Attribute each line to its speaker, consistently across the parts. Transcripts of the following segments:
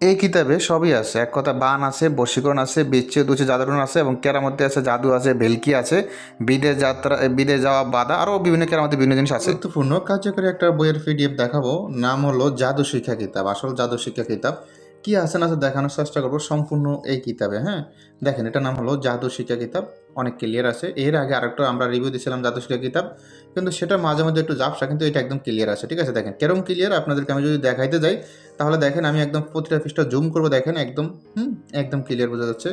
Speaker 1: এই কিতাবে সবই আছে, এক কথা বান আছে, বশীকরণ আছে, বিচ্ছেদ উচিত জাদুটনা আছে এবং কেরামতি আছে, জাদু আছে, ভেলকি আছে, বিদেশ যাত্রা, বিদেশ যাওয়া বাধা, আরও বিভিন্ন কেরামতি বিভিন্ন জিনিস আছে। গুরুত্বপূর্ণ কার্যকরী একটা বইয়ের পিডিএফ দেখাবো, নাম হলো জাদু শিক্ষা কিতাব, আসল জাদু শিক্ষা কিতাব। কি আছে না আছে দেখানোর চেষ্টা করবো সম্পূর্ণ এই কিতাবে। হ্যাঁ, দেখেন এটার নাম হলো জাদু শিক্ষা কিতাব, অনেক ক্লিয়ার আছে। এর আগে আরেকটা আমরা রিভিউ দিয়েছিলাম জাদু শিক্ষা কিতাব, কিন্তু সেটা মাঝে মধ্যে একটু ঝাপসা, কিন্তু এটা একদম ক্লিয়ার আছে। ঠিক আছে, দেখেন কেরম ক্লিয়ার আপনাদেরকে আমি যদি দেখাইতে যাই, তাহলে দেখেন আমি একদম প্রতিটা পৃষ্ঠা জুম করবো, দেখেন একদম একদম ক্লিয়ার বোঝা যাচ্ছে।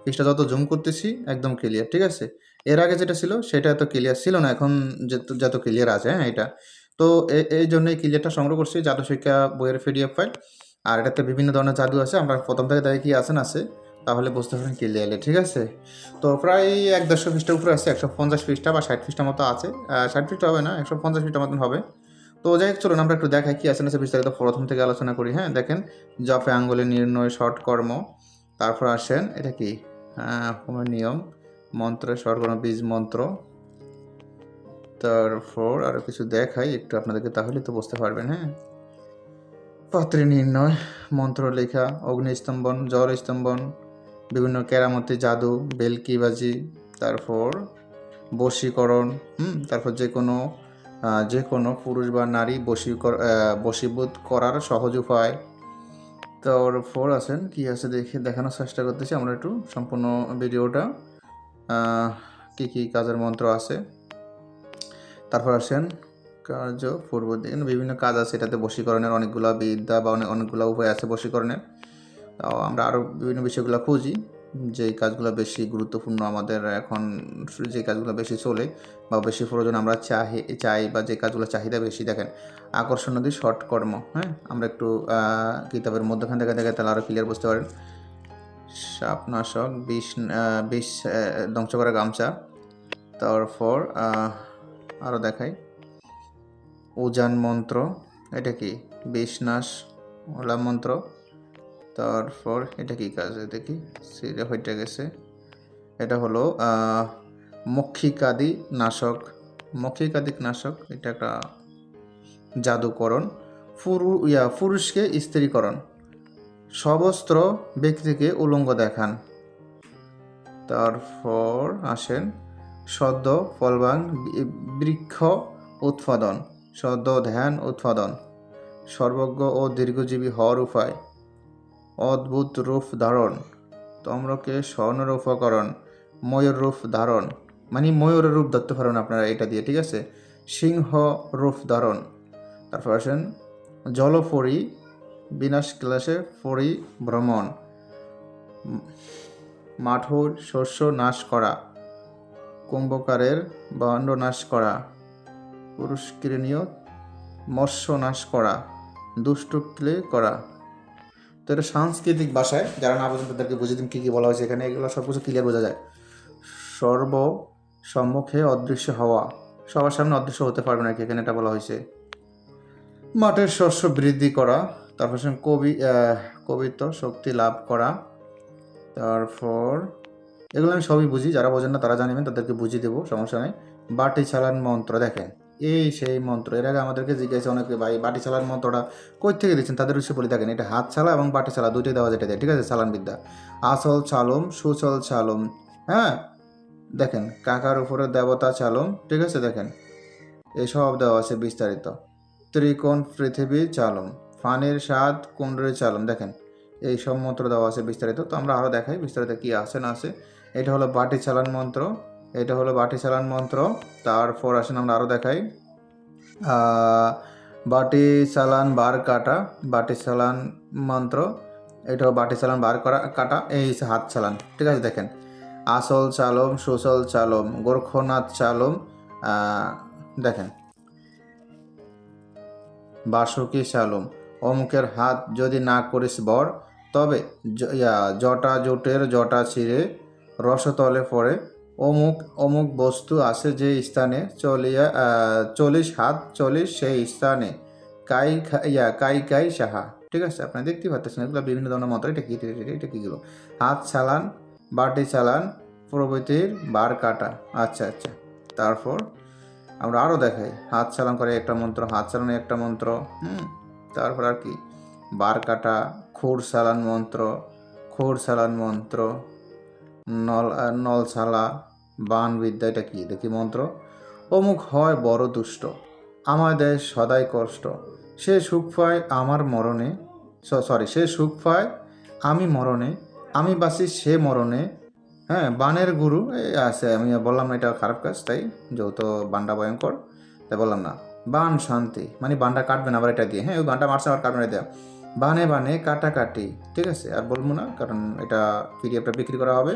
Speaker 1: পৃষ্ঠা যত জুম করতেছি একদম ক্লিয়ার। ঠিক আছে, এর আগে যেটা ছিল সেটা এত ক্লিয়ার ছিল না, এখন যত ক্লিয়ার আছে। হ্যাঁ, এটা তো এই জন্যই ক্লিয়ারটা সংগ্রহ করছি, জাদু শিক্ষা বইয়ের পিডিএফ ফাইল। আর এটাতে বিভিন্ন ধরনের জাদু আছে, আমরা প্রথম থেকে দেখে কি আছে না আছে, তাহলে বুঝতে পারেন ক্লিয়ারলি। ঠিক আছে, তো প্রায় 150 পৃষ্ঠা উপরে আছে, 150 পৃষ্ঠা বা 60 পৃষ্ঠা মতো আছে। 60 পৃষ্ঠা হবে না, 150 পৃষ্ঠা মতন হবে। তো যাই হোক, চলুন আমরা একটু দেখাই কি আছে না আছে বিস্তারিত প্রথম থেকে আলোচনা করি। হ্যাঁ, দেখেন জপে আঙ্গুলে নির্ণয় শর্ট কর্ম, তারপর আসেন এটা কি হোমের নিয়ম, মন্ত্রে শর্ট কর্ম, বীজ মন্ত্র, তারপর আরও কিছু দেখাই একটু আপনাদেরকে, তাহলে তো বুঝতে পারবেন। হ্যাঁ, পাত্রী নির্ণয়, মন্ত্র লেখা, অগ্নিস্তম্ভন, জল স্তম্ভন, বিভিন্ন কেরামতি, জাদু, বেলকিবাজি, তারপর বশীকরণ, তারপর যে কোনো পুরুষ বা নারী বশীভূত করার সহজ উপায়। তারপর আছেন কি আছে দেখে দেখানোর চেষ্টা করতেছি আমরা একটু সম্পূর্ণ ভিডিওটা, কি কি কাজের মন্ত্র আছে। তারপর আসেন কার্য পূর্ব দিকে বিভিন্ন কাজ আছে, এটাতে বশীকরণের অনেকগুলো বিদ্যা বা অনেকগুলো উপায় আছে বশীকরণের। আমরা আরও বিভিন্ন বিষয়গুলো খুঁজি, যেই কাজগুলো বেশি গুরুত্বপূর্ণ আমাদের এখন, যে কাজগুলো বেশি চলে বা বেশি প্রয়োজন আমরা চাই বা যে কাজগুলো চাহিদা বেশি। দেখেন আকর্ষণ নদী শর্ট কর্ম। হ্যাঁ, আমরা একটু কিতাবের মধ্যখান থেকে দেখে তাহলে আরও ক্লিয়ার বুঝতে পারেন। সাপনাশক, বিষ ধ্বংস করা গামছা, তারপর আরও দেখাই উজান মন্ত্র, এটা কি বিষনাশ ওলা মন্ত্র। তারপর এটা কি কাজ, দেখি সিরে হইতে গেছে, এটা হলো মক্ষিকাদি নাশক, মক্ষিকাদিক নাশক, এটা একটা জাদুকরণ। পুরুষকে স্ত্রীকরণ, সবস্ত্র ব্যক্তিকে উলঙ্গ দেখান। তারপর আসেন সদ্য ফলবান বৃক্ষ উৎপাদন, সদ্য ধ্যান উৎপাদন, সর্বজ্ঞ ও দীর্ঘজীবী হওয়ার উপায়, অদ্ভুত রূপ ধারণ, তম্রকে স্বর্ণের উপকরণ, ময়ূর রূপ ধারণ, মানে ময়ূরের রূপ ধরতে পারেন আপনারা এটা দিয়ে। ঠিক আছে, সিংহ রূপ ধারণ। তারপর আসেন জলপরি, বিনাশ ক্লাসে পরি ভ্রমণ, মাঠুর শস্য নাশ করা, কুম্ভকারের ভাণ্ড নাশ করা, পুরস্কৃণীয় মৎস্য নাশ করা, দুষ্টক্লে করা। তো এটা সাংস্কৃতিক ভাষায়, যারা না বোঝেন তাদেরকে বুঝিয়ে দিন কী কী বলা হয়েছে এখানে, এগুলো সব কিছু ক্লিয়ার বোঝা যায়। সম্মুখে অদৃশ্য হওয়া, সবার সামনে অদৃশ্য হতে পারবে না, এখানে এটা বলা হয়েছে। মাঠের শস্য বৃদ্ধি করা, তারপর কবিত্ব শক্তি লাভ করা। তারপর এগুলো আমি সবই বুঝি, যারা বোঝেন না তারা জানিবেন, তাদেরকে বুঝিয়ে দেবো, সমস্যা নেই। বাটি চালান মন্ত্র, দেখেন এই সেই মন্ত্র। এর আগে আমাদেরকে জিজ্ঞাসা অনেকে, ভাই বাটি চালান মন্ত্রটা কই থেকে দিচ্ছেন, তাদের উৎসে বলে দেখেন এটা হাত চালা এবং বাটি চালা দুইটাই দেওয়া যেটা দেয়। ঠিক আছে, চালান বিদ্যা, আসল চালম, সুচল চালম। হ্যাঁ, দেখেন কাকার উপরে দেবতা চালম। ঠিক আছে, দেখেন এসব দেওয়া আছে বিস্তারিত। ত্রিকোণ পৃথিবী চালম, ফানির স্বাদ কুণ্ডরী চালম, দেখেন এই সব মন্ত্র দেওয়া আছে বিস্তারিত। তো আমরা আরও দেখাই বিস্তারিত কী আছে না আছে। এটা হলো বাটি চালান মন্ত্র, এটা হলো বাটি চালান মন্ত্র। তারপর আসেন আমরা আরও দেখাই বাটি চালান বার কাটা, বাটি চালান মন্ত্র, এটা বাটি চালান বার করা কাটা, এই হাত চালান। ঠিক আছে, দেখেন আসল চালম, সুচল চালম, গোরক্ষনাথ চালম, দেখেন বাসুকি চালম, অমুকের হাত যদি না করিস বর, তবে জটা জোটের জটা ছিঁড়ে রসতলে পড়ে, অমুক অমুক বস্তু আছে যে স্থানে, চলিস হাত চলিস সেই স্থানে, কাই কাই সাহা। ঠিক আছে, আপনারা দেখতে পাচ্ছেন এগুলো বিভিন্ন ধরনের মন্ত্র। এটা কীগুলো, হাত চালান, বাটি চালান প্রভৃতির বার কাটা। আচ্ছা আচ্ছা, তারপর আমরা আরও দেখাই হাত চালান করে একটা মন্ত্র, হাত চালানো একটা মন্ত্র। তারপর আর কি বার কাটা, খোর সালান মন্ত্র, নলছালা, বান বিদ্যা, এটা কি দেখি মন্ত্র। অমুক হয় বড় দুষ্ট, আমার দেয় সদাই কষ্ট, সে সুখ পায় আমার মরণে, সে সুখ পায় আমি মরণে, আমি বাসি সে মরণে। হ্যাঁ, বানের গুরু আছে, আমি বললাম না এটা খারাপ কাজ, তাই যেহেতু বানটা ভয়ঙ্কর তাই বললাম না। বান শান্তি মানে বানটা কাটবেন আবার এটা দিয়ে, হ্যাঁ ওই বানটা মারছে আবার কাটবেন এটা, বানে বানে কাটাকাটি, ঠিক আছে আর বলবো না কারণ এটা পিডিএফটা বিক্রি করা হবে,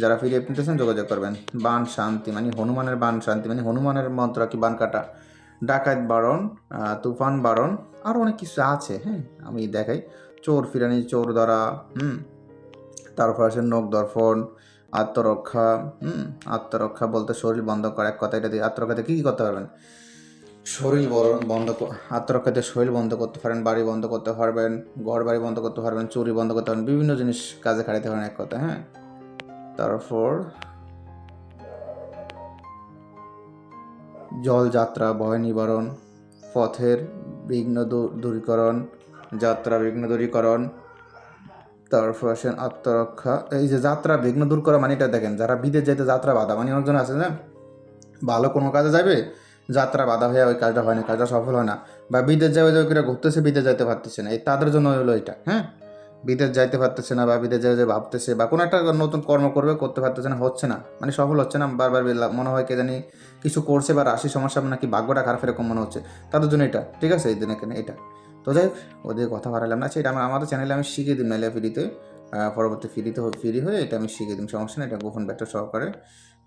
Speaker 1: যারা পিডিএফ নিতেছেন যোগাযোগ করবেন। বান শান্তি মানে হনুমানের বান শান্তি মানে হনুমানের মন্ত্র কি বান কাটা, ডাকাত বারণ, তুফান বারণ, আরও অনেক কিছু আছে, হ্যাঁ আমি দেখাই। চোর ফিরানি, চোর ধরা, তারপর আছে নখ দর্পণ, আত্মরক্ষা, আত্মরক্ষা বলতে শরীর বন্ধ করা, এক কথা এটা দিয়ে আত্মরক্ষাতে কী কী করতে পারবেন, শরীর বন্ধ, আত্মরক্ষাতে শরীর বন্ধ করতে পারেন, বাড়ি বন্ধ করতে পারবেন, ঘর বাড়ি বন্ধ করতে পারবেন, চুরি বন্ধ করতে পারবেন, বিভিন্ন জিনিস কাজে খাটাতে পারেন এক কথা, হ্যাঁ। তারপর জলযাত্রা ভয় নিবারণ, পথের বিঘ্ন দূরীকরণ, যাত্রা বিঘ্ন দূরীকরণ। তারপর আসেন আত্মরক্ষা, এই যে যাত্রা বিঘ্ন দূর করা মানে এটা দেখেন, যারা বিদেশ যাইতে যাত্রা বাধা মানে অনেকজন আছে না, ভালো কোনো কাজে যাবে যাত্রা বাধা হয়ে ওই কাজটা হয় না, কাজটা সফল হয় না, বা বিদেশ যাবে যে ঘুরতেছে বিদেশ যাইতে পারতেছে না, এই তাদের জন্য হলো এটা, হ্যাঁ বিদেশ যাইতে পারতেছে না বা বিদেশ যাবে যে ভাবতেছে বা কোনো একটা নতুন কর্ম করবে করতে পারতেছে না, হচ্ছে না মানে সফল হচ্ছে না, বারবার মনে হয় কে জানি কিছু করছে বা রাশি সমস্যা নাকি ভাগ্যটা খারাপ এরকম মনে হচ্ছে, তাদের জন্য এটা ঠিক আছে, এই দিন এখানে এটা। তো যাই হোক ওদের কথা বাড়ালাম না, সেটা আমাদের চ্যানেলে আমি শিখিয়ে দিই নাইলে ফ্রিতে, পরবর্তী ফ্রি হয়ে এটা আমি শিখিয়ে দিই, সমস্যা না, এটা গোপন ব্যাখ্যা সহকারে।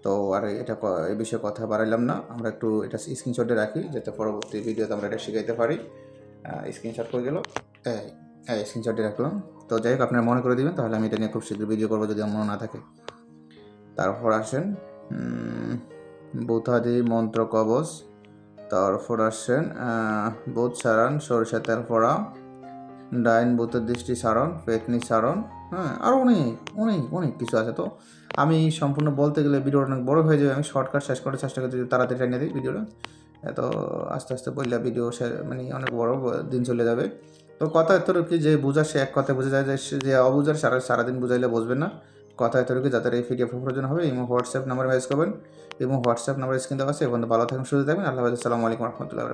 Speaker 1: তো আর এটা এই বিষয়ে কথা বাড়াইলাম না, আমরা একটু এটা স্ক্রিনশটে রাখি যাতে পরবর্তী ভিডিওতে আমরা এটা শিখাইতে পারি। স্ক্রিনশট করে গেল, স্ক্রিনশটে রাখলাম। তো যাই হোক আপনারা মনে করে দিবেন, তাহলে আমি এটা নিয়ে খুব শীঘ্র ভিডিও করবো যদি আমার মনে না থাকে। তারপর আসেন ভূতাদি মন্ত্র কবচ, তারপর আসেন ভূত সারণ, সরিষা তেল পড়া, ডাইন ভূতের দৃষ্টি সারণ, পেতনি সারণ, হ্যাঁ আরও অনেক অনেক অনেক কিছু আছে। তো আমি সম্পূর্ণ বলতে গেলে ভিডিওটা অনেক বড় হয়ে যাবে, আমি শর্টকাট শেষ করার চেষ্টা করছি, তাড়াতাড়ি টাইনে দিই ভিডিওটা, এত আস্তে আস্তে বললে ভিডিও মানে অনেক বড় দিন চলে যাবে। তো কথা এত কি যে বোঝা সে এক কথায় বোঝা যায়, যে অবুঝার সারাদিন বুঝাইলে বুঝবেন না, কথা এত কি যাদের এই পিডিএফ প্রয়োজন হবে ইমো হোয়াটসঅ্যাপ নাম্বার মেসেজ করবেন, ইমো হোয়াটসঅ্যাপ নাম্বার স্ক্রিন দেওয়া আছে। এখন ভালো থাকবেন, সুস্থ থাকবেন, আল্লাহ হাফেজ, আসসালামু আলাইকুম রহমতুল্লাহ।